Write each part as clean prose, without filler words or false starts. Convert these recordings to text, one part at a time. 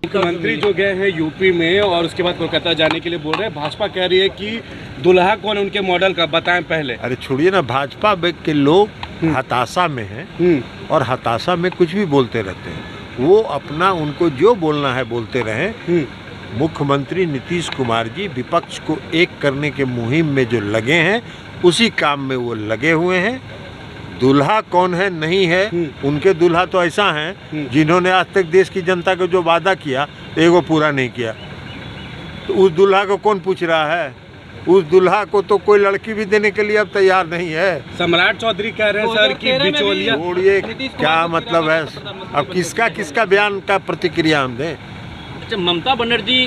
मुख्यमंत्री जो गए हैं यूपी में और उसके बाद कोलकाता जाने के लिए बोल रहे हैं, भाजपा कह रही है कि दुल्हा कौन है उनके मॉडल का बताएं पहले। अरे छोड़िए ना, भाजपा के लोग हताशा में हैं और हताशा में कुछ भी बोलते रहते हैं। वो अपना उनको जो बोलना है बोलते रहें। मुख्यमंत्री नीतीश कुमार जी विपक्ष को एक करने के मुहिम में जो लगे हैं, उसी काम में वो लगे हुए हैं। दूल्हा कौन है नहीं है, उनके दूल्हा तो ऐसा हैं जिन्होंने आज तक देश की जनता को जो वादा किया एगो पूरा नहीं किया। तो उस दूल्हा को कौन पूछ रहा है? उस दूल्हा को तो कोई लड़की भी देने के लिए अब तैयार नहीं है। सम्राट चौधरी कह रहे हैं सर कि बिचौलिया। छोड़िए, क्या मतलब है? अब किसका बयान का प्रतिक्रिया हम दें? अच्छा, ममता बनर्जी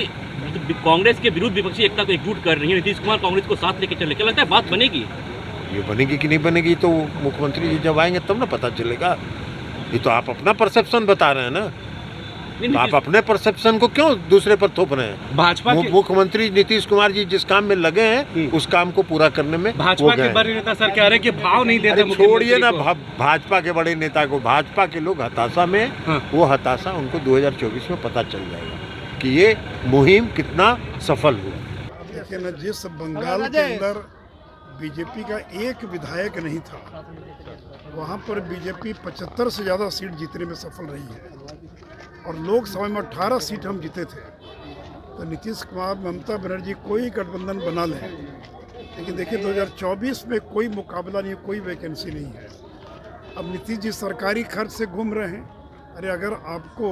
कांग्रेस के विरुद्ध विपक्षी एकता को एकजुट कर रही है, नीतीश कुमार कांग्रेस को साथ लेके चले, क्या लगता है बात बनेगी? ये बनेगी कि नहीं बनेगी तो मुख्यमंत्री जी जब आएंगे तब ना पता चलेगा। ये तो आप अपना परसेप्शन बता रहे हैं ना, तो आप अपने परसेप्शन को क्यों दूसरे पर थोप रहे हैं? भाजपा मुख्यमंत्री नीतीश कुमार जी जिस काम में लगे हैं उस काम को पूरा करने में भाजपा के बड़े नेता सर कह रहे हैं कि भाव नहीं देते। छोड़िए ना भाजपा के बड़े नेता को, भाजपा के लोग हताशा में। वो हताशा उनको 2024 में पता चल जाएगा कि ये मुहिम कितना सफल हुआ। लेकिन जिस बंगाल के अंदर बीजेपी का एक विधायक नहीं था, वहाँ पर बीजेपी 75 से ज़्यादा सीट जीतने में सफल रही है और लोकसभा में 18 सीट हम जीते थे। तो नीतीश कुमार, ममता बनर्जी कोई गठबंधन बना लें, लेकिन देखिए 2024 में कोई मुकाबला नहीं, कोई वैकेंसी नहीं है। अब नीतीश जी सरकारी खर्च से घूम रहे हैं। अरे अगर आपको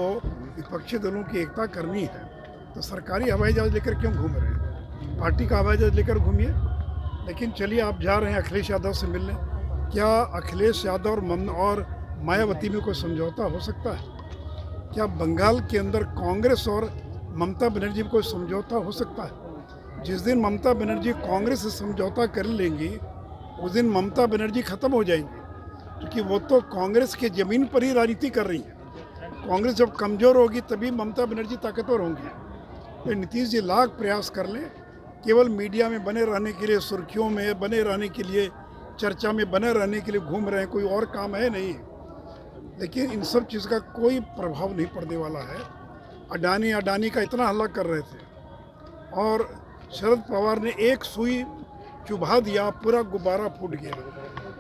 विपक्षी दलों की एकता करनी है तो सरकारी हवाई जहाज़ लेकर क्यों घूम रहे हैं? पार्टी का हवाई जहाज़ लेकर घूमिए। लेकिन चलिए, आप जा रहे हैं अखिलेश यादव से मिलने, क्या अखिलेश यादव और मायावती में कोई समझौता हो सकता है? क्या बंगाल के अंदर कांग्रेस और ममता बनर्जी में कोई समझौता हो सकता है? जिस दिन ममता बनर्जी कांग्रेस से समझौता कर लेंगी उस दिन ममता बनर्जी ख़त्म हो जाएंगी, क्योंकि वो तो कांग्रेस के ज़मीन पर ही राजनीति कर रही है। कांग्रेस जब कमज़ोर होगी तभी ममता बनर्जी ताकतवर होंगी। तो नीतीश जी लाख प्रयास कर लें, केवल मीडिया में बने रहने के लिए, सुर्खियों में बने रहने के लिए, चर्चा में बने रहने के लिए घूम रहे हैं, कोई और काम है नहीं। लेकिन इन सब चीज़ का कोई प्रभाव नहीं पड़ने वाला है। अडानी का इतना हल्ला कर रहे थे और शरद पवार ने एक सुई चुभा दिया, पूरा गुब्बारा फूट गया।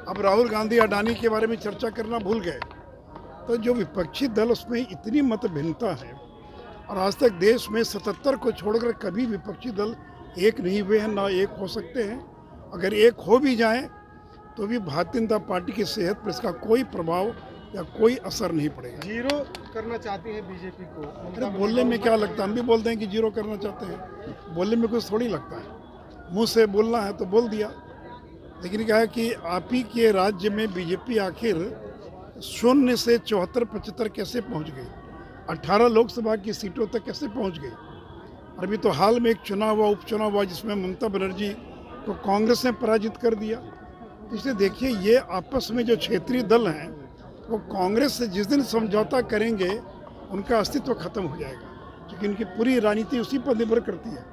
अब राहुल गांधी अडानी के बारे में चर्चा करना भूल गए। तो जो विपक्षी दल, उसमें इतनी मत भिन्नता है और आज तक देश में 77 को छोड़कर कभी विपक्षी दल एक नहीं हुए हैं, ना एक हो सकते हैं। अगर एक हो भी जाएं तो भी भारतीय जनता पार्टी की सेहत पर इसका कोई प्रभाव या कोई असर नहीं पड़ेगा। जीरो करना चाहती है बीजेपी को। अरे बोलने में क्या लगता है? हम भी बोलते हैं कि जीरो करना चाहते हैं, बोलने में कुछ थोड़ी लगता है। मुंह से बोलना है तो बोल दिया। लेकिन क्या है कि आप ही के राज्य में बीजेपी आखिर 0 से 74-75 कैसे पहुंच गई? 18 लोकसभा की सीटों तक कैसे पहुंच गई? अभी तो हाल में एक चुनाव हुआ, उपचुनाव हुआ, जिसमें ममता बनर्जी को कांग्रेस ने पराजित कर दिया। इसलिए देखिए, ये आपस में जो क्षेत्रीय दल हैं वो कांग्रेस से जिस दिन समझौता करेंगे उनका अस्तित्व खत्म हो जाएगा, क्योंकि उनकी पूरी राजनीति उसी पर निर्भर करती है।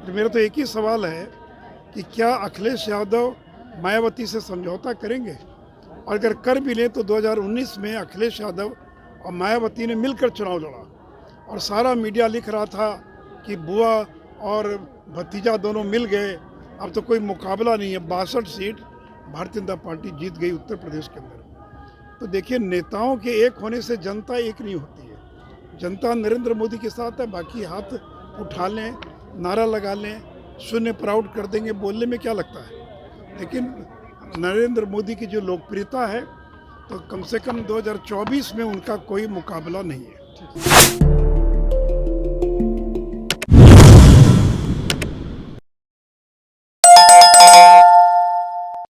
तो मेरा तो एक ही सवाल है कि क्या अखिलेश यादव मायावती से समझौता करेंगे? और अगर कर भी लें तो 2019 में अखिलेश यादव और मायावती ने मिलकर चुनाव लड़ा और सारा मीडिया लिख रहा था कि बुआ और भतीजा दोनों मिल गए, अब तो कोई मुकाबला नहीं है। 62 सीट भारतीय जनता पार्टी जीत गई उत्तर प्रदेश के अंदर। तो देखिए, नेताओं के एक होने से जनता एक नहीं होती है। जनता नरेंद्र मोदी के साथ है, बाकी हाथ उठा लें, नारा लगा लें, शून्य प्राउड कर देंगे, बोलने में क्या लगता है? लेकिन नरेंद्र मोदी की जो लोकप्रियता है, तो कम से कम 2024 में उनका कोई मुकाबला नहीं है।